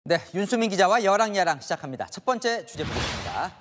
네, 윤수민 기자와 여랑야랑 시작합니다. 첫 번째 주제 보겠습니다.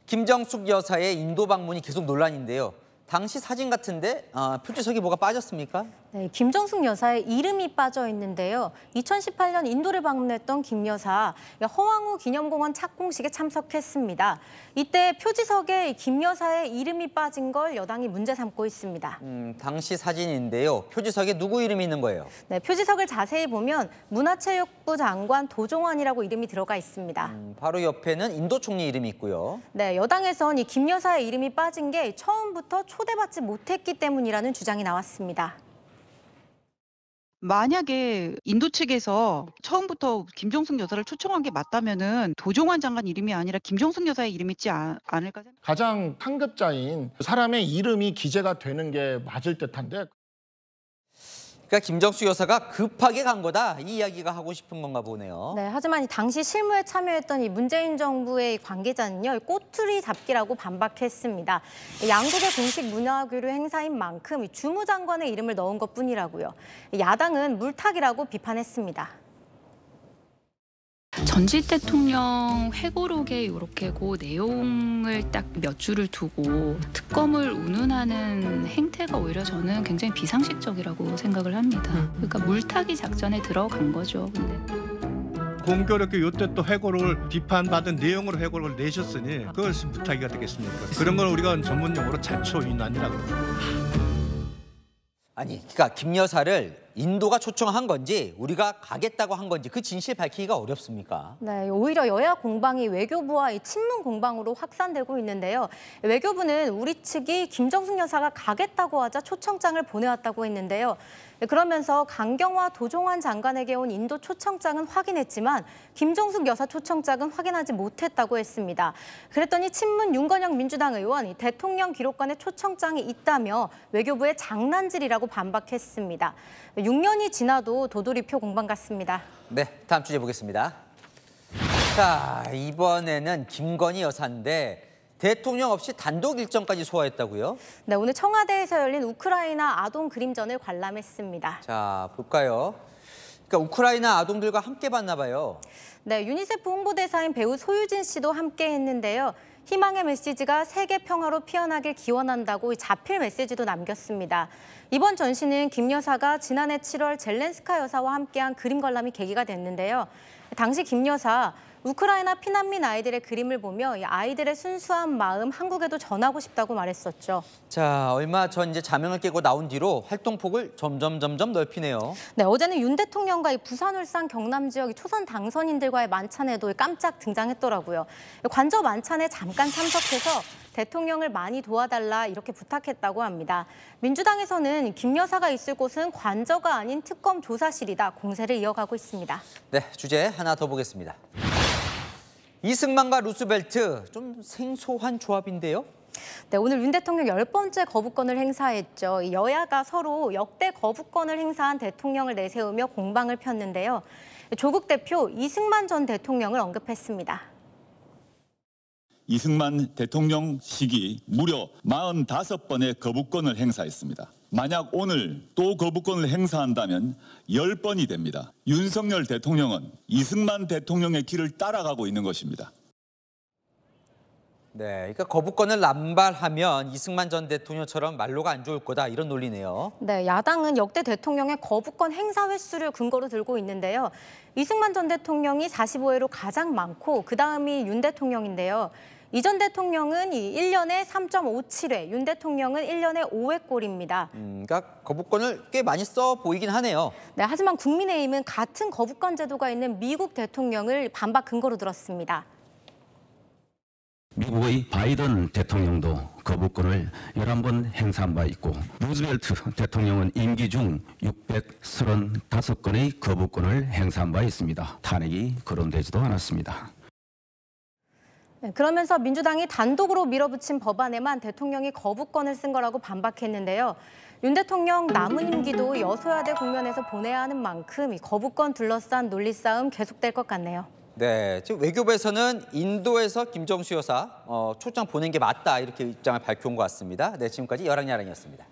김정숙 여사의 인도 방문이 계속 논란인데요. 당시 사진 같은데 표지석에 뭐가 빠졌습니까? 네, 김정숙 여사의 이름이 빠져 있는데요. 2018년 인도를 방문했던 김 여사, 허황우 기념공원 착공식에 참석했습니다. 이때 표지석에 김 여사의 이름이 빠진 걸 여당이 문제 삼고 있습니다. 당시 사진인데요. 표지석에 누구 이름이 있는 거예요? 네, 표지석을 자세히 보면 문화체육부 장관 도종환이라고 이름이 들어가 있습니다. 바로 옆에는 인도 총리 이름이 있고요. 네, 여당에선 이 김 여사의 이름이 빠진 게 처음부터 초대받지 못했기 때문이라는 주장이 나왔습니다. 만약에 인도 측에서 처음부터 김정숙 여사를 초청한 게 맞다면은 도종환 장관 이름이 아니라 김정숙 여사의 이름이 있지 않을까 생각합니다. 가장 상급자인 사람의 이름이 기재가 되는 게 맞을 듯한데. 그러니까 김정숙 여사가 급하게 간 거다, 이 이야기가 하고 싶은 건가 보네요. 네, 하지만 당시 실무에 참여했던 이 문재인 정부의 관계자는요, 꼬투리 잡기라고 반박했습니다. 양국의 공식 문화교류 행사인 만큼 주무장관의 이름을 넣은 것뿐이라고요. 야당은 물타기라고 비판했습니다. 전직 대통령 회고록에 이렇게 그 내용을 딱 몇 줄을 두고 특검을 운운하는 행태가 오히려 저는 굉장히 비상식적이라고 생각을 합니다. 그러니까 물타기 작전에 들어간 거죠. 근데. 공교롭게 이때 또 회고록을 비판받은 내용으로 회고록을 내셨으니 그것이 물타기가 되겠습니까? 그런 걸 우리가 전문용어로 자초인환이라고 합니다. 아니, 그러니까 김 여사를 인도가 초청한 건지 우리가 가겠다고 한 건지 그 진실 밝히기가 어렵습니까? 네, 오히려 여야 공방이 외교부와 이 친문 공방으로 확산되고 있는데요. 외교부는 우리 측이 김정숙 여사가 가겠다고 하자 초청장을 보내왔다고 했는데요. 그러면서 강경화 도종환 장관에게 온 인도 초청장은 확인했지만 김정숙 여사 초청장은 확인하지 못했다고 했습니다. 그랬더니 친문 윤건영 민주당 의원 대통령 기록관에 초청장이 있다며 외교부의 장난질이라고 반박했습니다. 6년이 지나도 도돌이표 공방 같습니다. 네, 다음 주제 보겠습니다. 자, 이번에는 김건희 여사인데 대통령 없이 단독 일정까지 소화했다고요? 네, 오늘 청와대에서 열린 우크라이나 아동 그림전을 관람했습니다. 자, 볼까요? 그러니까 우크라이나 아동들과 함께 봤나 봐요. 네, 유니세프 홍보대사인 배우 소유진 씨도 함께 했는데요. 희망의 메시지가 세계 평화로 피어나길 기원한다고 자필 메시지도 남겼습니다. 이번 전시는 김 여사가 지난해 7월 젤렌스카 여사와 함께한 그림 관람이 계기가 됐는데요. 당시 김 여사, 우크라이나 피난민 아이들의 그림을 보며 이 아이들의 순수한 마음 한국에도 전하고 싶다고 말했었죠. 자, 얼마 전 이제 자명을 깨고 나온 뒤로 활동폭을 점점 넓히네요. 네, 어제는 윤 대통령과 이 부산, 울산, 경남 지역 초선 당선인들과의 만찬에도 깜짝 등장했더라고요. 관저 만찬에 잠깐 참석해서 대통령을 많이 도와달라 이렇게 부탁했다고 합니다. 민주당에서는 김 여사가 있을 곳은 관저가 아닌 특검 조사실이다 공세를 이어가고 있습니다. 네, 주제 하나 더 보겠습니다. 이승만과 루스벨트, 좀 생소한 조합인데요. 네, 오늘 윤 대통령 10번째 거부권을 행사했죠. 여야가 서로 역대 거부권을 행사한 대통령을 내세우며 공방을 폈는데요. 조국 대표 이승만 전 대통령을 언급했습니다. 이승만 대통령 시기 무려 45번의 거부권을 행사했습니다. 만약 오늘 또 거부권을 행사한다면 10번이 됩니다. 윤석열 대통령은 이승만 대통령의 길을 따라가고 있는 것입니다. 네, 그러니까 거부권을 남발하면 이승만 전 대통령처럼 말로가 안 좋을 거다, 이런 논리네요. 네, 야당은 역대 대통령의 거부권 행사 횟수를 근거로 들고 있는데요. 이승만 전 대통령이 45회로 가장 많고 그다음이 윤 대통령인데요. 이 전 대통령은 1년에 3.57회, 윤 대통령은 1년에 5회꼴입니다. 그러니까 거부권을 꽤 많이 써 보이긴 하네요. 네, 하지만 국민의힘은 같은 거부권 제도가 있는 미국 대통령을 반박 근거로 들었습니다. 미국의 바이든 대통령도 거부권을 11번 행사한 바 있고 루즈벨트 대통령은 임기 중 635건의 거부권을 행사한 바 있습니다. 탄핵이 거론되지도 않았습니다. 네, 그러면서 민주당이 단독으로 밀어붙인 법안에만 대통령이 거부권을 쓴 거라고 반박했는데요. 윤 대통령 남은 임기도 여소야대 국면에서 보내야 하는 만큼 이 거부권 둘러싼 논리 싸움 계속될 것 같네요. 네, 지금 외교부에서는 인도에서 김정숙 여사 초청 보낸 게 맞다, 이렇게 입장을 밝혀온 것 같습니다. 네, 지금까지 여랑야랑이었습니다.